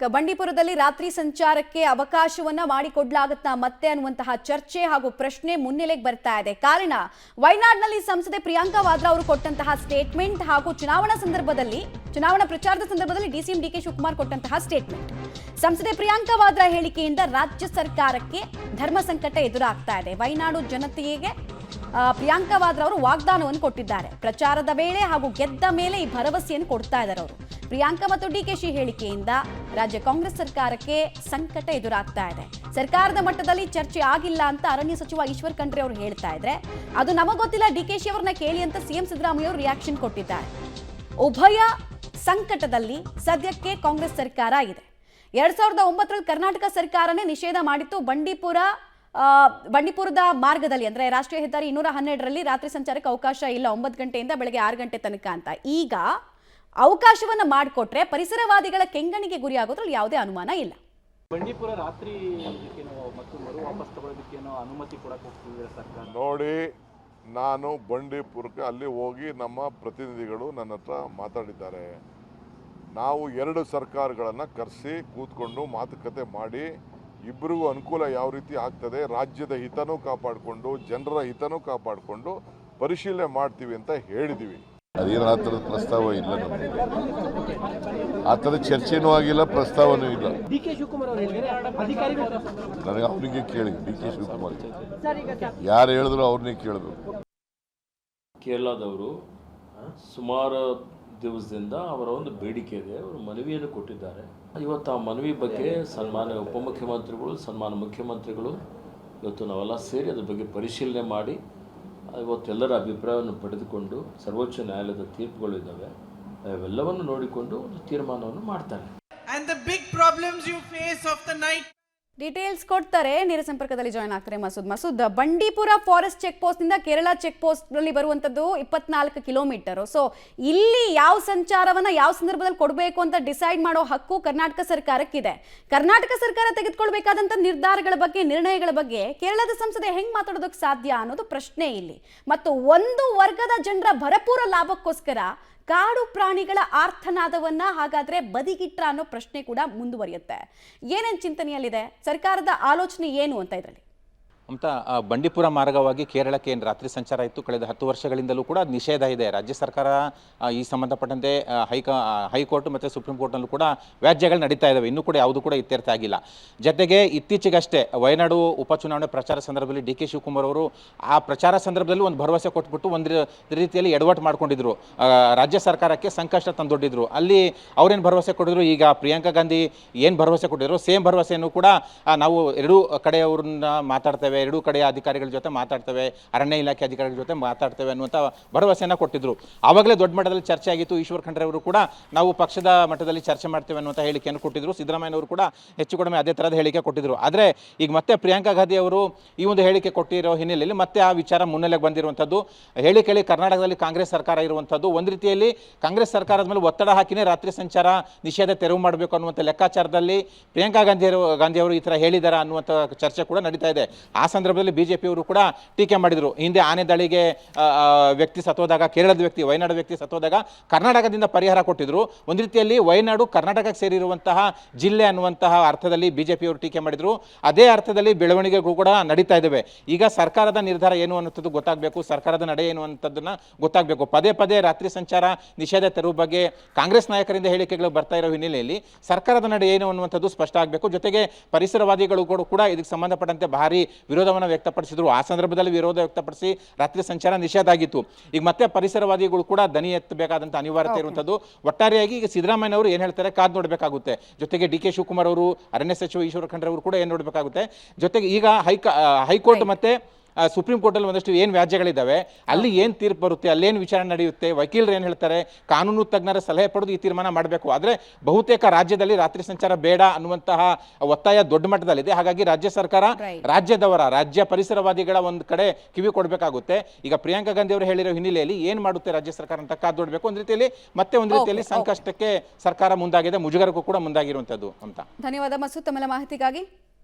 ಬಂಡೀಪುರದಲ್ಲಿ ರಾತ್ರಿ ಸಂಚಾರಕ್ಕೆ ಅವಕಾಶವನ್ನ ಮಾಡಿಕೊಡಲಾಗುತ್ತಾ ಮತ್ತೆ ಅನ್ನುವಂತಹ ಚರ್ಚೆ ಹಾಗೂ ಪ್ರಶ್ನೆ ಮುನ್ನೆಲೆಗೆ ಬರ್ತಾ ಇದೆ. ಕಾರಣ ವಯನಾಡ್ನಲ್ಲಿ ಸಂಸದೆ ಪ್ರಿಯಾಂಕಾ ವಾದ್ರಾ ಅವರು ಕೊಟ್ಟಂತಹ ಸ್ಟೇಟ್ಮೆಂಟ್ ಹಾಗೂ ಚುನಾವಣಾ ಪ್ರಚಾರದ ಸಂದರ್ಭದಲ್ಲಿ ಡಿಸಿಎಂ ಡಿಕೆ ಶಿವಕುಮಾರ್ ಕೊಟ್ಟಂತಹ ಸ್ಟೇಟ್ಮೆಂಟ್. ಸಂಸದೆ ಪ್ರಿಯಾಂಕಾ ವಾದ್ರಾ ಹೇಳಿಕೆಯಿಂದ ರಾಜ್ಯ ಸರ್ಕಾರಕ್ಕೆ ಧರ್ಮ ಸಂಕಟ ಎದುರಾಗ್ತಾ ಇದೆ. ವಯನಾಡು ಜನತೆಗೆ ಪ್ರಿಯಾಂಕಾ ವಾದ್ರಾ ಅವರು ವಾಗ್ದಾನವನ್ನು ಕೊಟ್ಟಿದ್ದಾರೆ. ಪ್ರಚಾರದ ವೇಳೆ ಹಾಗೂ ಗೆದ್ದ ಮೇಲೆ ಈ ಭರವಸೆಯನ್ನು ಕೊಡ್ತಾ ಇದ್ದಾರೆ ಅವರು. ಪ್ರಿಯಾಂಕಾ ಮತ್ತು ಡಿಕೆಶಿ ಹೇಳಿಕೆಯಿಂದ ರಾಜ್ಯ ಕಾಂಗ್ರೆಸ್ ಸರ್ಕಾರಕ್ಕೆ ಸಂಕಟ ಎದುರಾಗ್ತಾ ಇದೆ. ಸರ್ಕಾರದ ಮಟ್ಟದಲ್ಲಿ ಚರ್ಚೆ ಆಗಿಲ್ಲ ಅಂತ ಅರಣ್ಯ ಸಚಿವ ಈಶ್ವರ್ ಖಂಡ್ರೆ ಅವರು ಹೇಳ್ತಾ ಇದ್ರೆ, ಅದು ನಮಗೆ ಗೊತ್ತಿಲ್ಲ, ಡಿಕೆಶಿ ಅವರನ್ನ ಕೇಳಿ ಅಂತ ಸಿಎಂ ಸಿದ್ದರಾಮಯ್ಯ ಅವರು ರಿಯಾಕ್ಷನ್ ಕೊಟ್ಟಿದ್ದಾರೆ. ಉಭಯ ಸಂಕಟದಲ್ಲಿ ಸದ್ಯಕ್ಕೆ ಕಾಂಗ್ರೆಸ್ ಸರ್ಕಾರ ಇದೆ. 2009ರಲ್ಲಿ ಕರ್ನಾಟಕ ಸರ್ಕಾರನೇ ನಿಷೇಧ ಮಾಡಿತ್ತು ಬಂಡೀಪುರದ ಮಾರ್ಗದಲ್ಲಿ, ಅಂದ್ರೆ ರಾಷ್ಟ್ರೀಯ ಹೆದ್ದಾರಿ 212ರಲ್ಲಿ ರಾತ್ರಿ ಸಂಚಾರಕ್ಕೆ ಅವಕಾಶ ಇಲ್ಲ 9 ಗಂಟೆಯಿಂದ ಬೆಳಗ್ಗೆ 6 ಗಂಟೆ ತನಕ ಅಂತ. ಈಗ ಅವಕಾಶವನ್ನ ಮಾಡಿಕೊಟ್ರೆ ಪರಿಸರವಾದಿಗಳ ಕೆಂಗಣಿಗೆ ಗುರಿಯಾಗೋದ್ರಲ್ಲಿ ಯಾವುದೇ ಅನುಮಾನ ಇಲ್ಲ. ಬಂಡೀಪುರ ರಾತ್ರಿ ಮತ್ತು ಮರು ವಾಪಸ್ ತಗೊಳ್ಳೋದಕ್ಕೇನೋ ಅನುಮತಿ ಕೊಡಕ್ಕೆ ಹೋಗ್ತಿದೆ ಸರ್ಕಾರ. ನೋಡಿ, ನಾನು ಬಂಡೀಪುರಕ್ಕೆ ಅಲ್ಲಿ ಹೋಗಿ ನಮ್ಮ ಪ್ರತಿನಿಧಿಗಳು ನನ್ನ ಹತ್ರ ಮಾತಾಡಿದ್ದಾರೆ. ನಾವು 2 ಸರ್ಕಾರಗಳನ್ನು ಕರೆಸಿ ಕೂತ್ಕೊಂಡು ಮಾತುಕತೆ ಮಾಡಿ ಇಬ್ಬರಿಗೂ ಅನುಕೂಲ ಯಾವ ರೀತಿ ಆಗ್ತದೆ, ರಾಜ್ಯದ ಹಿತನೂ ಕಾಪಾಡಿಕೊಂಡು ಜನರ ಹಿತನೂ ಕಾಪಾಡಿಕೊಂಡು ಪರಿಶೀಲನೆ ಮಾಡ್ತೀವಿ ಅಂತ ಹೇಳಿದ್ದೀವಿ. ಅದೇನು ಆ ಥರದ ಪ್ರಸ್ತಾವ ಇಲ್ಲ, ನಮಗೆ ಆ ಥರದ ಚರ್ಚೆನೂ ಆಗಿಲ್ಲ, ಪ್ರಸ್ತಾವನೂ ಇಲ್ಲ. ನನಗೆ ಅವನಿಗೆ ಕೇಳಿ, ಡಿ ಕೆ ಶಿವಕುಮಾರ್ ಯಾರು ಹೇಳಿದ್ರು ಅವ್ರನ್ನೇ ಕೇಳಬೇಕು. ಕೇರಳದವರು ಸುಮಾರು ದಿವಸದಿಂದ ಅವರ ಒಂದು ಬೇಡಿಕೆ ಇದೆ, ಅವರು ಮನವಿಯನ್ನು ಕೊಟ್ಟಿದ್ದಾರೆ. ಇವತ್ತು ಆ ಮನವಿ ಬಗ್ಗೆ ಸನ್ಮಾನ್ಯ ಉಪಮುಖ್ಯಮಂತ್ರಿಗಳು, ಸನ್ಮಾನ್ಯ ಮುಖ್ಯಮಂತ್ರಿಗಳು ಇವತ್ತು ನಾವೆಲ್ಲ ಸೇರಿ ಅದ್ರ ಬಗ್ಗೆ ಪರಿಶೀಲನೆ ಮಾಡಿ ಇವತ್ತೆಲ್ಲರ ಅಭಿಪ್ರಾಯವನ್ನು ಪಡೆದುಕೊಂಡು ಸರ್ವೋಚ್ಚ ನ್ಯಾಯಾಲಯದ ತೀರ್ಪುಗಳಿದ್ದಾವೆ, ಅವೆಲ್ಲವನ್ನು ನೋಡಿಕೊಂಡು ಒಂದು ತೀರ್ಮಾನವನ್ನು ಮಾಡ್ತಾರೆ. ಡೀಟೇಲ್ಸ್ ಕೊಡ್ತಾರೆ. ನೇರ ಸಂಪರ್ಕದಲ್ಲಿ ಜಾಯ್ನ್ ಆಗ್ತಾರೆ Masood. Bandipur forest check post ನಿಂದ ಕೇರಳ ಚೆಕ್ ಪೋಸ್ಟ್ ನಲ್ಲಿ ಬರುವಂತದ್ದು 24 ಕಿಲೋಮೀಟರ್. ಸೊ ಇಲ್ಲಿ ಯಾವ ಸಂಚಾರವನ್ನ ಯಾವ ಸಂದರ್ಭದಲ್ಲಿ ಕೊಡಬೇಕು ಅಂತ ಡಿಸೈಡ್ ಮಾಡೋ ಹಕ್ಕು ಕರ್ನಾಟಕ ಸರ್ಕಾರಕ್ಕಿದೆ. ಕರ್ನಾಟಕ ಸರ್ಕಾರ ತೆಗೆದುಕೊಳ್ಬೇಕಾದಂತ ನಿರ್ಣಯಗಳ ಬಗ್ಗೆ ಕೇರಳದ ಸಂಸದೆ ಹೆಂಗ್ ಮಾತಾಡೋದಕ್ಕೆ ಸಾಧ್ಯ ಅನ್ನೋದು ಪ್ರಶ್ನೆ ಇಲ್ಲಿ. ಮತ್ತು ಒಂದು ವರ್ಗದ ಜನರ ಭರಪೂರ ಲಾಭಕ್ಕೋಸ್ಕರ ಕಾಡು ಪ್ರಾಣಿಗಳ ಆರ್ತನಾದವನ್ನ ಹಾಗಾದ್ರೆ ಬದಿಗಿಟ್ರ ಅನ್ನೋ ಪ್ರಶ್ನೆ ಕೂಡ ಮುಂದುವರಿಯುತ್ತೆ. ಏನೇನು ಚಿಂತನೆಯಲ್ಲಿದೆ, ಸರ್ಕಾರದ ಆಲೋಚನೆ ಏನು ಅಂತ ಇದರಲ್ಲಿ? ಅಂತ ಬಂಡೀಪುರ ಮಾರ್ಗವಾಗಿ ಕೇರಳಕ್ಕೆ ಏನು ರಾತ್ರಿ ಸಂಚಾರ ಇತ್ತು, ಕಳೆದ 10 ವರ್ಷಗಳಿಂದಲೂ ಕೂಡ ನಿಷೇಧ ಇದೆ. ರಾಜ್ಯ ಸರ್ಕಾರ ಈ ಸಂಬಂಧಪಟ್ಟಂತೆ ಹೈಕೋರ್ಟ್ ಮತ್ತು ಸುಪ್ರೀಂ ಕೋರ್ಟ್ನಲ್ಲೂ ಕೂಡ ವ್ಯಾಜ್ಯಗಳು ನಡೀತಾ ಇದ್ದಾವೆ. ಇನ್ನೂ ಕೂಡ ಯಾವುದು ಕೂಡ ಇತ್ಯರ್ಥ ಆಗಿಲ್ಲ. ಜೊತೆಗೆ ಇತ್ತೀಚೆಗಷ್ಟೇ ವಯನಾಡು ಉಪಚುನಾವಣೆ ಪ್ರಚಾರ ಸಂದರ್ಭದಲ್ಲಿ ಡಿ ಕೆ ಶಿವಕುಮಾರ್ ಅವರು ಆ ಪ್ರಚಾರ ಸಂದರ್ಭದಲ್ಲಿ ಒಂದು ಭರವಸೆ ಕೊಟ್ಬಿಟ್ಟು ಒಂದು ರೀತಿಯಲ್ಲಿ ಎಡವಟ್ಟು ಮಾಡ್ಕೊಂಡಿದ್ರು, ರಾಜ್ಯ ಸರ್ಕಾರಕ್ಕೆ ಸಂಕಷ್ಟ ತಂದೊಡ್ಡಿದ್ರು. ಅಲ್ಲಿ ಅವ್ರೇನು ಭರವಸೆ ಕೊಟ್ಟಿದ್ರು, ಈಗ ಪ್ರಿಯಾಂಕಾ ಗಾಂಧಿ ಏನು ಭರವಸೆ ಕೊಟ್ಟಿದ್ರು ಸೇಮ್ ಭರವಸೆಯನ್ನು ಕೂಡ ನಾವು ಎರಡೂ ಕಡೆಯವ್ರನ್ನ ಮಾತಾಡ್ತೇವೆ, 2 ಕಡೆಯ ಅಧಿಕಾರಿಗಳ ಜೊತೆ ಮಾತಾಡ್ತೇವೆ, ಅರಣ್ಯ ಇಲಾಖೆ ಅಧಿಕಾರಿಗಳ ಜೊತೆ ಮಾತಾಡ್ತೇವೆ ಅನ್ನುವಂಥ ಭರವಸೆಯನ್ನು ಕೊಟ್ಟಿದ್ರು. ಆವಾಗಲೇ ದೊಡ್ಡ ಮಟ್ಟದಲ್ಲಿ ಚರ್ಚೆ ಆಗಿತ್ತು. ಈಶ್ವರ್ ಖಂಡ್ರೆ ಅವರು ಕೂಡ ನಾವು ಪಕ್ಷದ ಮಟ್ಟದಲ್ಲಿ ಚರ್ಚೆ ಮಾಡ್ತೇವೆ ಅನ್ನುವಂಥ ಹೇಳಿಕೆಯನ್ನು ಕೊಟ್ಟಿದ್ರು. ಸಿದ್ದರಾಮಯ್ಯನವರು ಕೂಡ ಹೆಚ್ಚು ಕಡಿಮೆ ಅದೇ ಥರದ ಹೇಳಿಕೆ ಕೊಟ್ಟಿದ್ರು. ಆದರೆ ಈಗ ಮತ್ತೆ ಪ್ರಿಯಾಂಕಾ ಗಾಂಧಿ ಅವರು ಈ ಒಂದು ಹೇಳಿಕೆ ಕೊಟ್ಟಿರೋ ಹಿನ್ನೆಲೆಯಲ್ಲಿ ಮತ್ತೆ ಆ ವಿಚಾರ ಮುನ್ನೆಲೆಗೆ ಬಂದಿರುವಂಥದ್ದು. ಹೇಳಿ ಕರ್ನಾಟಕದಲ್ಲಿ ಕಾಂಗ್ರೆಸ್ ಸರ್ಕಾರ ಇರುವಂಥದ್ದು, ಒಂದು ರೀತಿಯಲ್ಲಿ ಕಾಂಗ್ರೆಸ್ ಸರ್ಕಾರದ ಮೇಲೆ ಒತ್ತಡ ಹಾಕಿನೇ ರಾತ್ರಿ ಸಂಚಾರ ನಿಷೇಧ ತೆರವು ಮಾಡಬೇಕು ಅನ್ನುವಂಥ ಲೆಕ್ಕಾಚಾರದಲ್ಲಿ ಪ್ರಿಯಾಂಕಾ ಗಾಂಧಿ ಅವರು ಈ ಥರ ಹೇಳಿದ್ದಾರೆ ಅನ್ನುವಂಥ ಚರ್ಚೆ ಕೂಡ ನಡೀತಾ ಇದೆ. ಆ ಸಂದರ್ಭದಲ್ಲಿ ಬಿಜೆಪಿಯವರು ಕೂಡ ಟೀಕೆ ಮಾಡಿದರು. ಹಿಂದೆ ಆನೆ ದಾಳಿಗೆ ವ್ಯಕ್ತಿ ಸತ್ತೋದಾಗ, ಕೇರಳದ ವ್ಯಕ್ತಿ, ವಯನಾಡು ವ್ಯಕ್ತಿ ಸತ್ತೋದಾಗ ಕರ್ನಾಟಕದಿಂದ ಪರಿಹಾರ ಕೊಟ್ಟಿದ್ರು. ಒಂದು ರೀತಿಯಲ್ಲಿ ವಯನಾಡು ಕರ್ನಾಟಕಕ್ಕೆ ಸೇರಿರುವಂತಹ ಜಿಲ್ಲೆ ಅನ್ನುವಂತಹ ಅರ್ಥದಲ್ಲಿ ಬಿಜೆಪಿಯವರು ಟೀಕೆ ಮಾಡಿದರು. ಅದೇ ಅರ್ಥದಲ್ಲಿ ಬೆಳವಣಿಗೆಗೂ ಕೂಡ ನಡೀತಾ ಇದ್ದಾವೆ. ಈಗ ಸರ್ಕಾರದ ನಿರ್ಧಾರ ಏನು ಅನ್ನುವಂಥದ್ದು ಗೊತ್ತಾಗಬೇಕು, ಸರ್ಕಾರದ ನಡೆ ಏನು ಅನ್ನೋದನ್ನ ಗೊತ್ತಾಗಬೇಕು. ಪದೇ ರಾತ್ರಿ ಸಂಚಾರ ನಿಷೇಧ ತೆರವು ಬಗ್ಗೆ ಕಾಂಗ್ರೆಸ್ ನಾಯಕರಿಂದ ಹೇಳಿಕೆಗಳು ಬರ್ತಾ ಇರೋ ಹಿನ್ನೆಲೆಯಲ್ಲಿ ಸರ್ಕಾರದ ನಡೆ ಏನು ಅನ್ನುವಂಥದ್ದು ಸ್ಪಷ್ಟ ಆಗಬೇಕು. ಜೊತೆಗೆ ಪರಿಸರವಾದಿಗಳು ಕೂಡ ಇದಕ್ಕೆ ಸಂಬಂಧಪಟ್ಟಂತೆ ಭಾರಿ ವಿರೋಧವನ್ನು ವ್ಯಕ್ತಪಡಿಸಿದ್ರು. ಆ ಸಂದರ್ಭದಲ್ಲಿ ವಿರೋಧ ವ್ಯಕ್ತಪಡಿಸಿ ರಾತ್ರಿ ಸಂಚಾರ ನಿಷೇಧ ಆಗಿತ್ತು. ಈಗ ಮತ್ತೆ ಪರಿಸರವಾದಿಗಳು ಕೂಡ ದನಿ ಎತ್ತಬೇಕಾದಂಥ ಅನಿವಾರ್ಯತೆ ಇರುವಂಥದ್ದು. ಒಟ್ಟಾರೆಯಾಗಿ ಈಗ ಸಿದ್ದರಾಮಯ್ಯನವರು ಏನು ಹೇಳ್ತಾರೆ ಕಾದು ನೋಡಬೇಕಾಗುತ್ತೆ. ಜೊತೆಗೆ ಡಿ ಕೆ ಶಿವಕುಮಾರ್ ಅವರು, ಅರಣ್ಯ ಸಚಿವ ಈಶ್ವರ ಖಂಡ್ರೆ ಅವರು ಕೂಡ ಏನು ನೋಡಬೇಕಾಗುತ್ತೆ. ಜೊತೆಗೆ ಈಗ ಹೈಕೋರ್ಟ್ ಮತ್ತೆ ಸುಪ್ರೀಂ ಕೋರ್ಟಲ್ಲಿ ಒಂದಷ್ಟು ಏನು ವ್ಯಾಜ್ಯಗಳಿದ್ದಾವೆ, ಅಲ್ಲಿ ಏನು ತೀರ್ಪು ಬರುತ್ತೆ, ಅಲ್ಲೇನು ವಿಚಾರಣೆ ನಡೆಯುತ್ತೆ, ವಕೀಲರು ಏನು ಹೇಳ್ತಾರೆ, ಕಾನೂನು ತಜ್ಞರ ಸಲಹೆ ಪಡೆದು ಈ ತೀರ್ಮಾನ ಮಾಡಬೇಕು. ಆದರೆ ಬಹುತೇಕ ರಾಜ್ಯದಲ್ಲಿ ರಾತ್ರಿ ಸಂಚಾರ ಬೇಡ ಅನ್ನುವಂತಹ ಒತ್ತಾಯ ದೊಡ್ಡ ಮಟ್ಟದಲ್ಲಿದೆ. ಹಾಗಾಗಿ ರಾಜ್ಯ ಸರ್ಕಾರ ರಾಜ್ಯ ಪರಿಸರವಾದಿಗಳ ಒಂದು ಕಡೆ ಕಿವಿ ಕೊಡಬೇಕಾಗುತ್ತೆ. ಈಗ ಪ್ರಿಯಾಂಕಾ ಗಾಂಧಿ ಅವರು ಹೇಳಿರೋ ಹಿನ್ನೆಲೆಯಲ್ಲಿ ಏನು ಮಾಡುತ್ತೆ ರಾಜ್ಯ ಸರ್ಕಾರ ಅಂತ ಕಾದು ನೋಡಬೇಕು. ಒಂದು ರೀತಿಯಲ್ಲಿ ಸಂಕಷ್ಟಕ್ಕೆ ಸರ್ಕಾರ ಮುಂದಾಗಿದೆ, ಮುಜುಗರಕ್ಕೂ ಕೂಡ ಮುಂದಾಗಿರುವಂಥದ್ದು ಅಂತ. ಧನ್ಯವಾದ ಮಸೂದ್, ತಮ್ಮೆಲ್ಲ ಮಾಹಿತಿಗಾಗಿ.